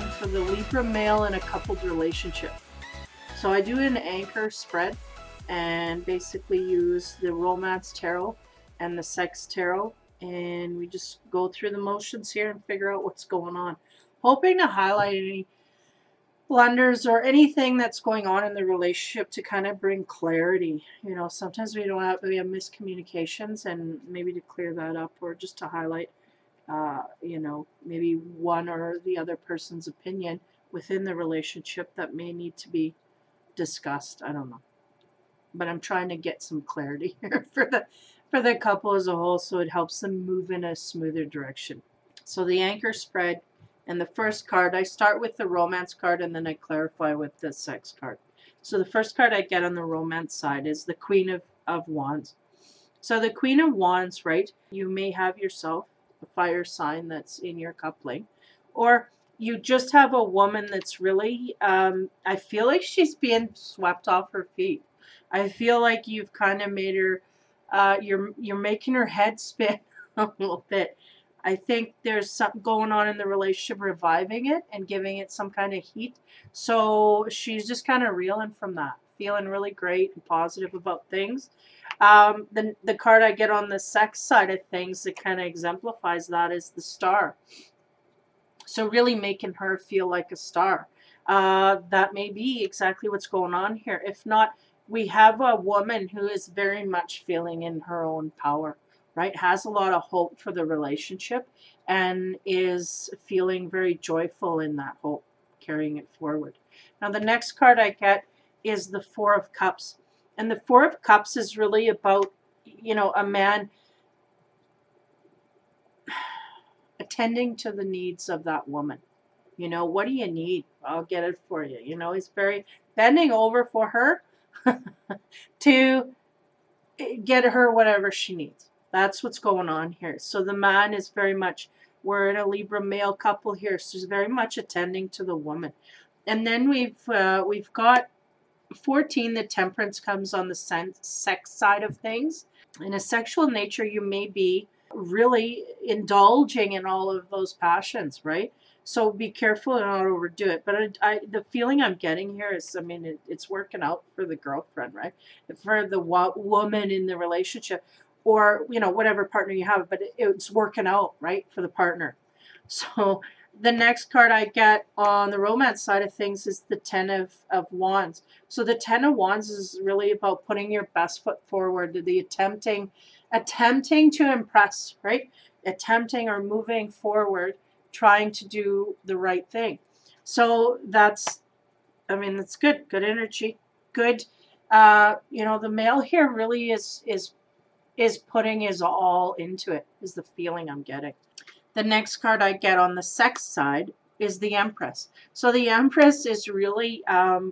for the Libra male in a coupled relationship. So I do an anchor spread and basically use the romance tarot and the sex tarot, and we just go through the motions here and figure out what's going on, hoping to highlight any blunders or anything that's going on in the relationship to kind of bring clarity. You know, sometimes we have miscommunications, and maybe to clear that up, or just to highlight you know, maybe one or the other person's opinion within the relationship that may need to be discussed. I don't know, but I'm trying to get some clarity here for the couple as a whole, so it helps them move in a smoother direction. So the anchor spread, and the first card, I start with the romance card and then I clarify with the sex card. So the first card I get on the romance side is the Queen of Wands. So the Queen of Wands, right? You may have yourself a fire sign that's in your coupling, or you just have a woman that's really, I feel like she's being swept off her feet. I feel like you've kind of made her, you're making her head spin a little bit. I think there's something going on in the relationship, reviving it and giving it some kind of heat. So she's just kind of reeling from that, feeling really great and positive about things. The card I get on the sex side of things that kind of exemplifies that is the Star. So really making her feel like a star. That may be exactly what's going on here. If not, we have a woman who is very much feeling in her own power, right? Has a lot of hope for the relationship and is feeling very joyful in that hope, carrying it forward. Now the next card I get is the Four of Cups. And the Four of Cups is really about, you know, a man attending to the needs of that woman. You know, what do you need? I'll get it for you. You know, he's very bending over for her to get her whatever she needs. That's what's going on here. So the man is very much, we're in a Libra male couple here, so he's very much attending to the woman. And then we've got 14, the Temperance comes on the sex side of things. In a sexual nature, you may be really indulging in all of those passions, right? So be careful and not overdo it. But the feeling I'm getting here is, I mean, it's working out for the girlfriend, right? For the woman in the relationship, or, you know, whatever partner you have, but it's working out, right, for the partner. So the next card I get on the romance side of things is the Ten of Wands. So the Ten of Wands is really about putting your best foot forward, the attempting to impress, right? Attempting or moving forward, trying to do the right thing. So that's, I mean, that's good energy, good. You know, the male here really is putting his all into it, is the feeling I'm getting. The next card I get on the sex side is the Empress. So the Empress is really,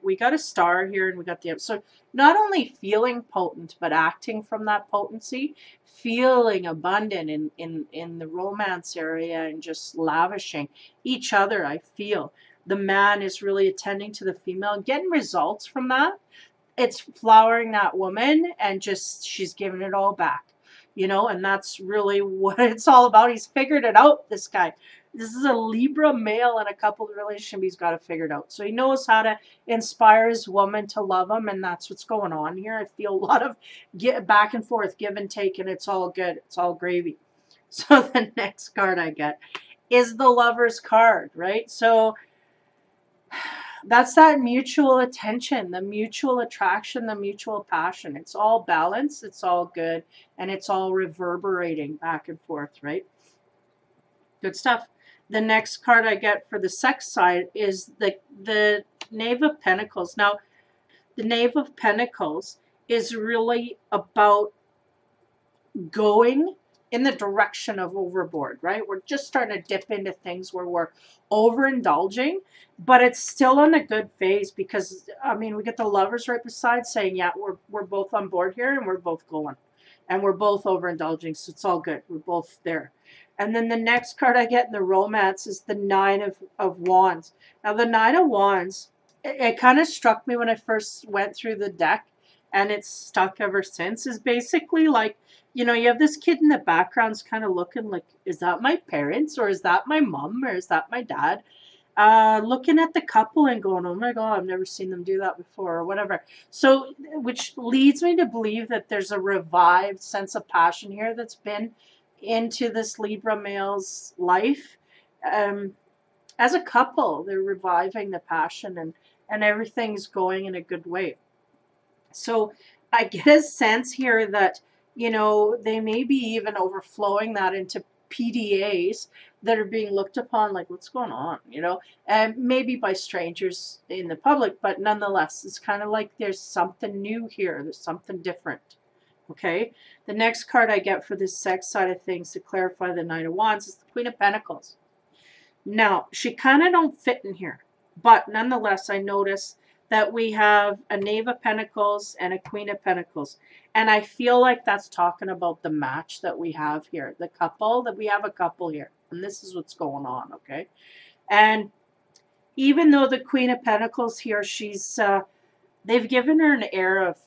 we got a Star here and we got the Empress. So not only feeling potent, but acting from that potency, feeling abundant in the romance area and just lavishing each other, I feel. The man is really attending to the female, getting results from that. It's flowering that woman and just, she's giving it all back. You know, and that's really what it's all about. He's figured it out, this guy. This is a Libra male in a coupled relationship. He's got it figured out. So he knows how to inspire his woman to love him, and that's what's going on here. I feel a lot of back and forth, give and take, and it's all good. It's all gravy. So the next card I get is the Lover's card, right? So that's that mutual attention, the mutual attraction, the mutual passion. It's all balanced, it's all good, and it's all reverberating back and forth, right? Good stuff. The next card I get for the sex side is the Knave of Pentacles. Now, the Knave of Pentacles is really about going in the direction of overboard, right? We're just starting to dip into things where we're overindulging, but it's still in a good phase because, I mean, we get the Lovers right beside saying, yeah, we're both on board here and we're both going. And we're both overindulging, so it's all good. We're both there. And then the next card I get in the romance is the Nine of Wands. Now, the Nine of Wands, it kind of struck me when I first went through the deck, and it's stuck ever since, is basically like, you know, you have this kid in the background's kind of looking like, is that my parents, or is that my mom, or is that my dad? looking at the couple and going, oh my God, I've never seen them do that before, or whatever. So, which leads me to believe that there's a revived sense of passion here that's been into this Libra male's life. As a couple, they're reviving the passion, and everything's going in a good way. So I get a sense here that, they may be even overflowing that into PDAs that are being looked upon like, what's going on, and maybe by strangers in the public, but nonetheless, it's kind of like there's something new here. There's something different. Okay. The next card I get for this sex side of things to clarify the Knight of Wands is the Queen of Pentacles. Now, she kind of don't fit in here, but nonetheless, I notice that we have a Knave of Pentacles and a Queen of Pentacles. And I feel like that's talking about the match that we have here, the couple, that we have a couple here. And this is what's going on, okay? And even though the Queen of Pentacles here, they've given her an air of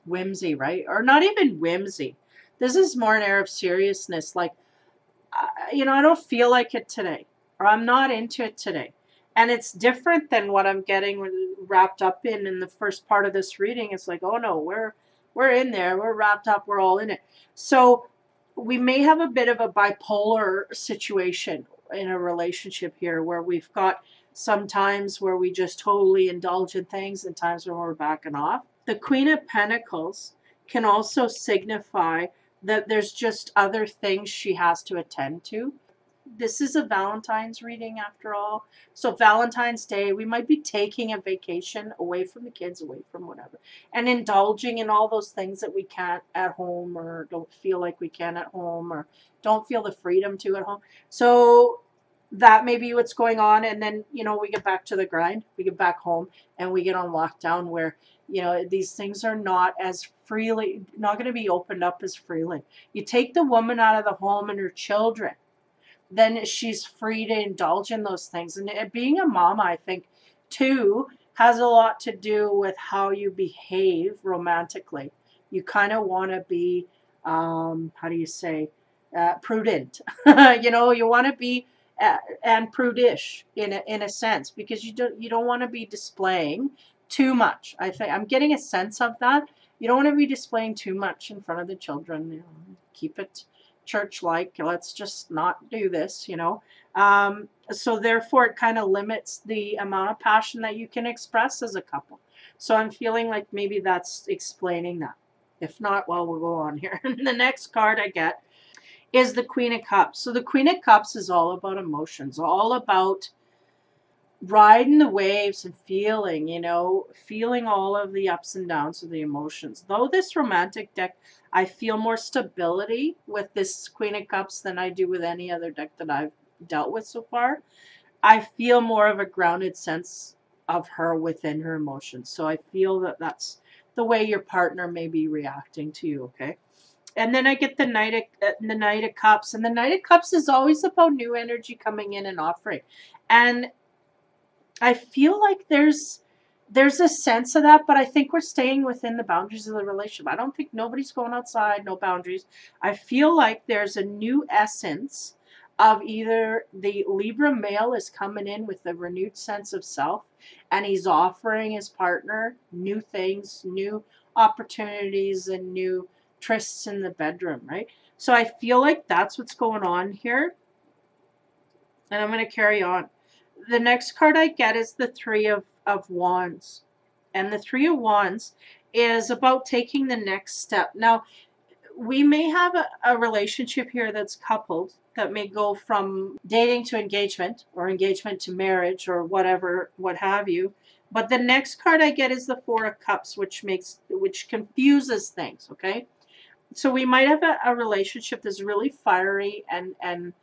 whimsy, right? Or not even whimsy. This is more an air of seriousness, like, I don't feel like it today, or I'm not into it today. And it's different than what I'm getting wrapped up in the first part of this reading. It's like, oh no, we're in there, we're wrapped up, we're all in it. So we may have a bit of a bipolar situation in a relationship here, where we've got some times where we just totally indulge in things and times when we're backing off. The Queen of Pentacles can also signify that there's just other things she has to attend to. This is a Valentine's reading after all. So Valentine's Day, we might be taking a vacation away from the kids, away from whatever, and indulging in all those things that we can't at home, or don't feel like we can at home, or don't feel the freedom to at home. So that may be what's going on. And then, we get back to the grind. We get back home and we get on lockdown where, these things are not going to be opened up as freely. You take the woman out of the home and her children, then she's free to indulge in those things. And being a mom, I think, too, has a lot to do with how you behave romantically. You kind of want to be, how do you say, prudent. You want to be and prudish in a sense, because you don't want to be displaying too much. I'm getting a sense of that. You don't want to be displaying too much in front of the children. Keep it church-like. Let's just not do this. So therefore, it kind of limits the amount of passion that you can express as a couple. So I'm feeling like maybe that's explaining that. If not, well, we'll go on here. The next card I get is the Queen of Cups. So the Queen of Cups is all about emotions, all about riding the waves and feeling all of the ups and downs of the emotions. Though this romantic deck, I feel more stability with this Queen of Cups than I do with any other deck that I've dealt with so far. I feel more of a grounded sense of her within her emotions. So I feel that that's the way your partner may be reacting to you, okay? And then I get the Knight of Cups. And the Knight of Cups is always about new energy coming in and offering. And I feel like there's a sense of that, but I think we're staying within the boundaries of the relationship. I don't think nobody's going outside, no boundaries. I feel like there's a new essence of either the Libra male is coming in with a renewed sense of self, and he's offering his partner new things, new opportunities, and new trysts in the bedroom, right? So I feel like that's what's going on here. And I'm going to carry on. The next card I get is the Three of Wands. And the Three of Wands is about taking the next step. Now, we may have a relationship here that's coupled that may go from dating to engagement, or engagement to marriage, or whatever, what have you. But the next card I get is the Four of Cups, which confuses things, okay? So we might have a relationship that's really fiery and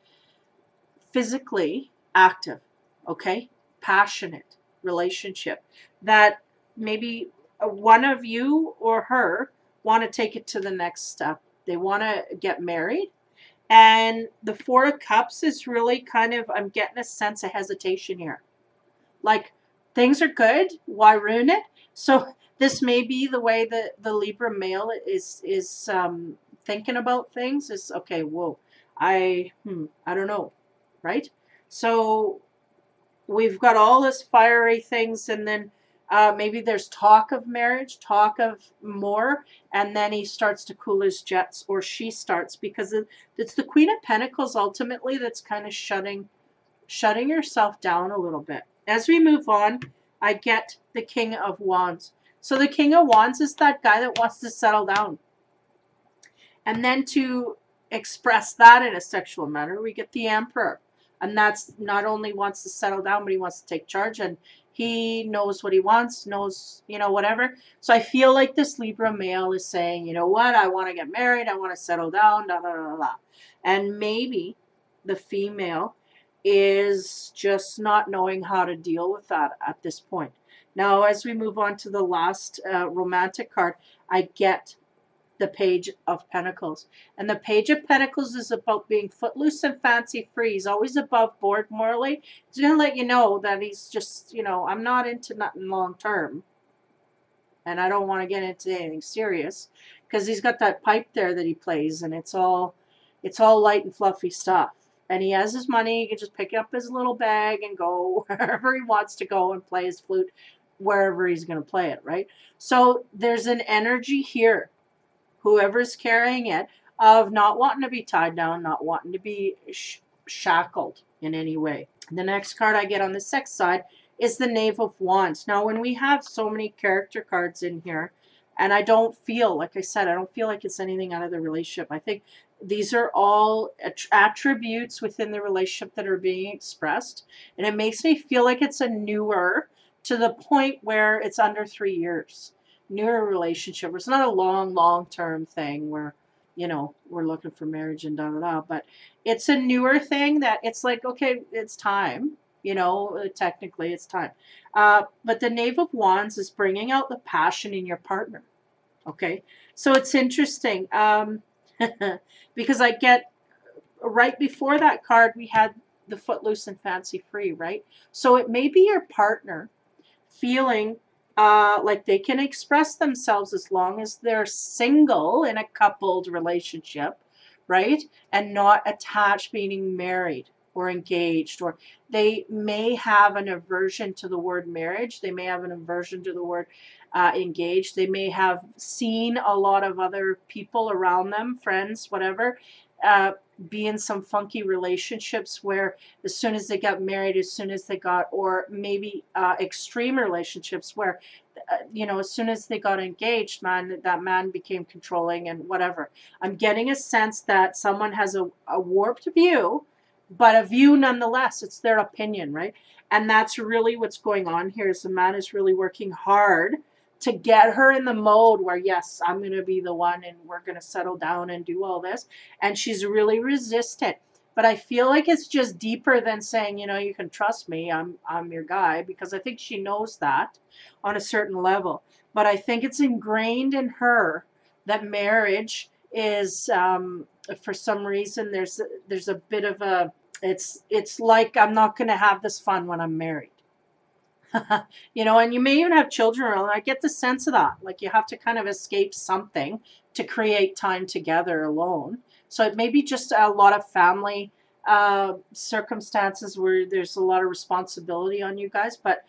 physically active, okay? Passionate relationship that maybe one of you or her want to take it to the next step. They want to get married. And the Four of Cups is really kind of, I'm getting a sense of hesitation here. Like, things are good, why ruin it? So this may be the way that the Libra male is thinking about things. Is okay, whoa, I don't know, right? So we've got all this fiery things, and then maybe there's talk of marriage, talk of more, and then he starts to cool his jets, or she starts, because it's the Queen of Pentacles ultimately that's kind of shutting yourself down a little bit. As we move on, I get the King of Wands. So the King of Wands is that guy that wants to settle down. And then to express that in a sexual manner, we get the Emperor. And that's not only wants to settle down, but he wants to take charge. And he knows what he wants, knows, you know, whatever. So I feel like this Libra male is saying, you know what, I want to get married, I want to settle down, da da da da. And maybe the female is just not knowing how to deal with that at this point. Now, as we move on to the last romantic card, I get the Page of Pentacles. And the Page of Pentacles is about being footloose and fancy free. He's always above board morally. He's going to let you know that he's just, you know, I'm not into nothing long term. And I don't want to get into anything serious. Because he's got that pipe there that he plays, and it's all light and fluffy stuff. And he has his money. He can just pick up his little bag and go wherever he wants to go and play his flute wherever he's going to play it, right? So there's an energy here, whoever's carrying it, of not wanting to be tied down, not wanting to be shackled in any way. The next card I get on the sex side is the Knave of Wands. Now, when we have so many character cards in here, and I don't feel, like I said, I don't feel like it's anything out of the relationship. I think these are all attributes within the relationship that are being expressed. And it makes me feel like it's a newer, to the point where it's under 3 years. Newer relationship. It's not a long-term thing where, you know, we're looking for marriage and da-da-da. But it's a newer thing that it's like, okay, it's time. You know, technically it's time. But the Knave of Wands is bringing out the passion in your partner. Okay? So it's interesting. Because I get, right before that card, we had the footloose and fancy free, right? So it may be your partner feeling like they can express themselves as long as they're single in a coupled relationship, right? And not attached, meaning married or engaged, or they may have an aversion to the word marriage. They may have an aversion to the word engaged. They may have seen a lot of other people around them, friends, whatever, be in some funky relationships where as soon as they got married, as soon as they got, or maybe extreme relationships where, you know, as soon as they got engaged, that man became controlling and whatever. I'm getting a sense that someone has a warped view, but a view nonetheless. It's their opinion, right? And that's really what's going on here, is the man is really working hard to get her in the mode where, yes, I'm going to be the one and we're going to settle down and do all this. And she's really resistant. But I feel like it's just deeper than saying, you know, you can trust me, I'm your guy, because I think she knows that on a certain level. But I think it's ingrained in her that marriage is, for some reason, there's a bit of a, it's like, I'm not going to have this fun when I'm married. You know, and you may even have children around. I get the sense of that. Like, you have to kind of escape something to create time together alone. So it may be just a lot of family circumstances where there's a lot of responsibility on you guys. But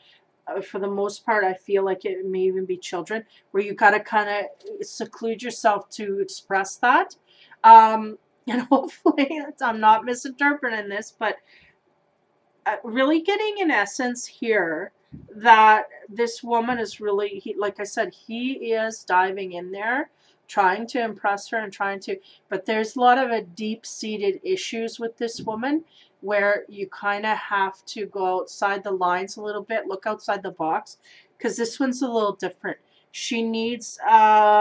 for the most part, I feel like it may even be children where you got to kind of seclude yourself to express that. And hopefully I'm not misinterpreting this, but really getting in essence here that this woman is really, like I said, he is diving in there, trying to impress her and trying to, but there's a lot of deep-seated issues with this woman where you kind of have to go outside the lines a little bit, look outside the box, because this one's a little different. She needs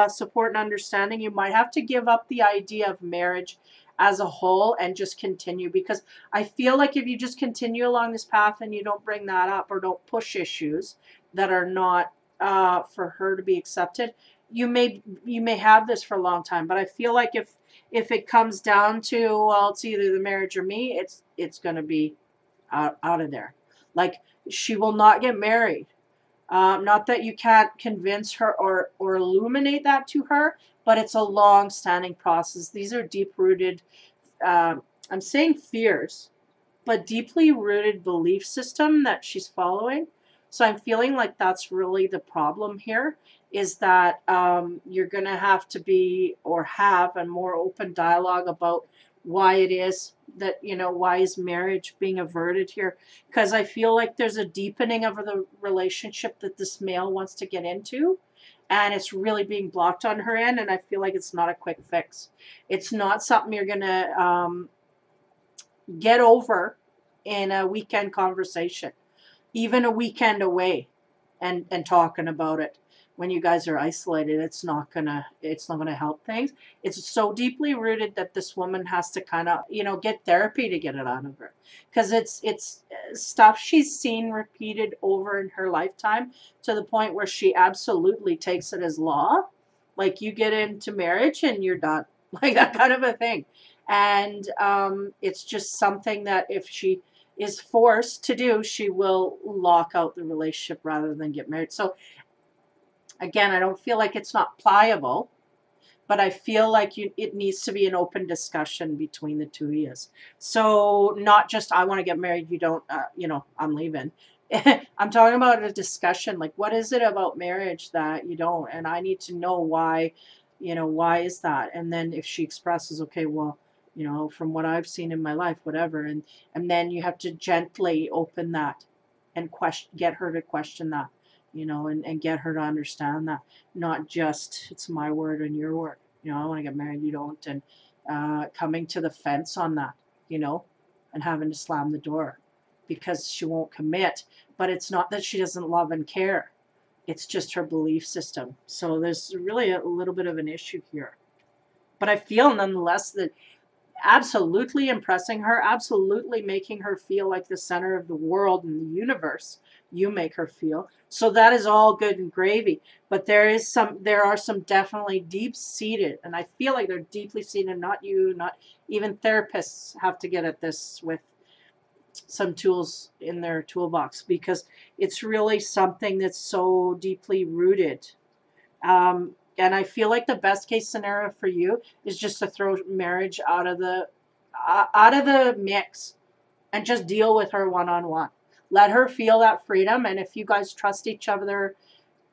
support and understanding. You might have to give up the idea of marriage as a whole and just continue, because I feel like if you just continue along this path and you don't bring that up or don't push issues that are not for her to be accepted, you may have this for a long time. But I feel like if it comes down to, well, it's either the marriage or me, it's going to be out of there. Like, she will not get married. Not that you can't convince her or illuminate that to her, but it's a long-standing process. These are deep-rooted, I'm saying fears. but deeply rooted belief system that she's following. So I'm feeling like that's really the problem here, is that you're going to have to be or have a more open dialogue about why it is that, you know, why is marriage being averted here? Because I feel like there's a deepening of the relationship that this male wants to get into, and it's really being blocked on her end, and I feel like it's not a quick fix. It's not something you're going to get over in a weekend conversation, even a weekend away, and talking about it. When you guys are isolated, it's not gonna help things. It's so deeply rooted that this woman has to kind of, you know, get therapy to get it out of her, because it's stuff she's seen repeated over in her lifetime, to the point where she absolutely takes it as law. Like, you get into marriage and you're done, like that kind of a thing. And it's just something that if she is forced to do, she will lock out the relationship rather than get married. So again, I don't feel like it's not pliable, but I feel like it needs to be an open discussion between the two of you. So not just, I want to get married, you don't, you know, I'm leaving. I'm talking about a discussion, like, what is it about marriage that you don't? And I need to know why, you know, why is that? And then if she expresses, okay, well, you know, from what I've seen in my life, whatever, and then you have to gently open that and get her to question that, you know, and get her to understand that, not just it's my word and your word. You know, I want to get married, you don't, and coming to the fence on that, you know, and having to slam the door because she won't commit. But it's not that she doesn't love and care. It's just her belief system. So there's really a little bit of an issue here. But I feel nonetheless that absolutely impressing her, absolutely making her feel like the center of the world and the universe, you make her feel. So that is all good and gravy. But there are some definitely deep-seated, and I feel like they're deeply seated, not you, not even therapists have to get at this with some tools in their toolbox, because it's really something that's so deeply rooted. And I feel like the best case scenario for you is just to throw marriage out of the mix and just deal with her one-on-one. Let her feel that freedom, and if you guys trust each other,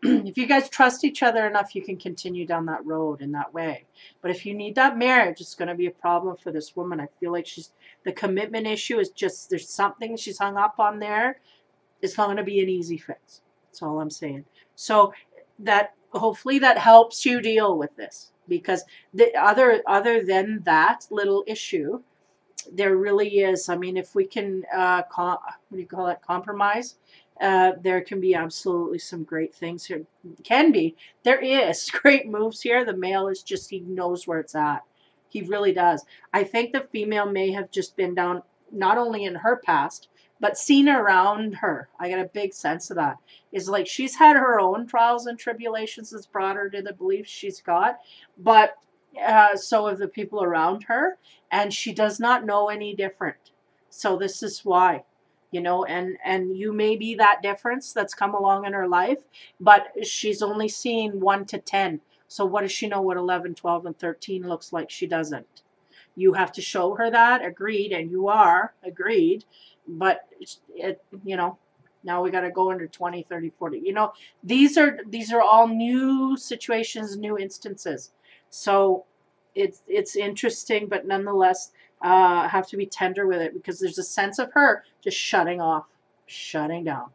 if you guys trust each other enough, you can continue down that road in that way. But if you need that marriage, it's going to be a problem for this woman. I feel like the commitment issue is just, there's something she's hung up on there. It's not going to be an easy fix. That's all I'm saying. So that hopefully that helps you deal with this, because the other than that little issue, there really is. I mean, if we can, what do you call it, compromise, there can be absolutely some great things here. Can be. There is great moves here. The male is just, he knows where it's at. He really does. I think the female may have just been down, not only in her past, but seen around her. I get a big sense of that. It's like she's had her own trials and tribulations that's brought her to the beliefs she's got, but so have the people around her, and she does not know any different. So this is why, you know, and you may be that difference that's come along in her life, but she's only seen 1 to 10. So what does she know what 11, 12, and 13 looks like? She doesn't. You have to show her that, agreed, and you are agreed, but you know, now we got to go into 20, 30, 40. You know, these are all new situations, new instances. So it's interesting, but nonetheless, have to be tender with it, because there's a sense of her just shutting off, shutting down,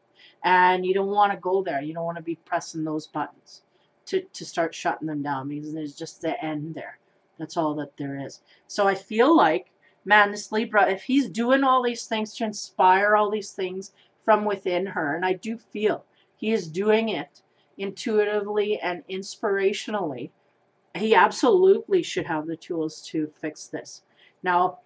and you don't want to go there. You don't want to be pressing those buttons to start shutting them down, because there's just the end there. That's all that there is. So I feel like, man, this Libra, if he's doing all these things to inspire all these things from within her, and I do feel he is doing it intuitively and inspirationally, he absolutely should have the tools to fix this. Now,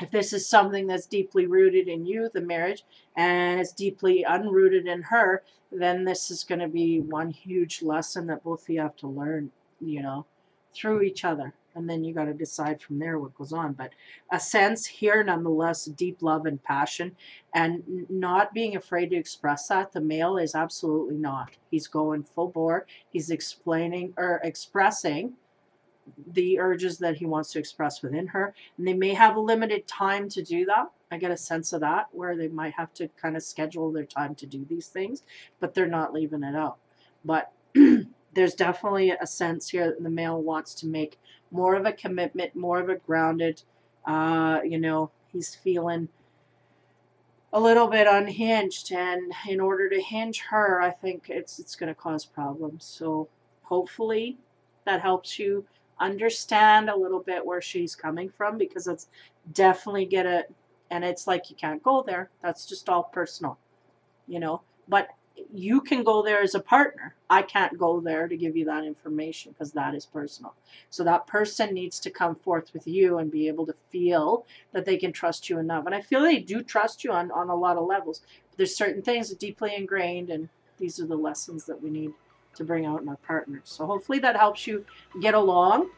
if this is something that's deeply rooted in you, the marriage, and it's deeply unrooted in her, then this is going to be one huge lesson that both of you have to learn, you know, through each other. And then you got to decide from there what goes on. But a sense here, nonetheless, deep love and passion, and not being afraid to express that. The male is absolutely not. He's going full bore. He's explaining or expressing the urges that he wants to express within her. And they may have a limited time to do that. I get a sense of that, where they might have to kind of schedule their time to do these things, but they're not leaving it out. But there's definitely a sense here that the male wants to make more of a commitment, more of a grounded, you know, he's feeling a little bit unhinged, and in order to hinge her, I think it's going to cause problems. So hopefully that helps you understand a little bit where she's coming from, because it's definitely and it's like, you can't go there. That's just all personal, you know. But you can go there as a partner. I can't go there to give you that information, because that is personal. So that person needs to come forth with you and be able to feel that they can trust you enough. And I feel they do trust you on a lot of levels. But there's certain things that are deeply ingrained, and these are the lessons that we need to bring out in our partners. So hopefully that helps you get along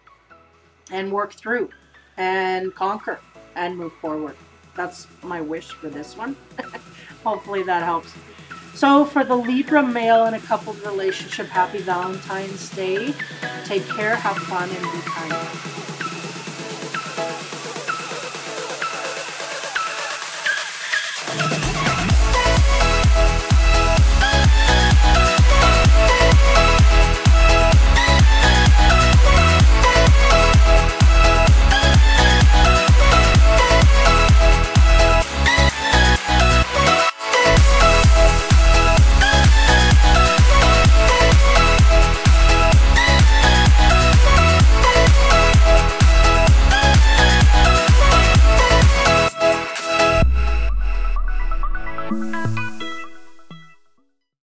and work through and conquer and move forward. That's my wish for this one. Hopefully that helps. So for the Libra male in a coupled relationship, happy Valentine's Day. Take care, have fun, and be kind.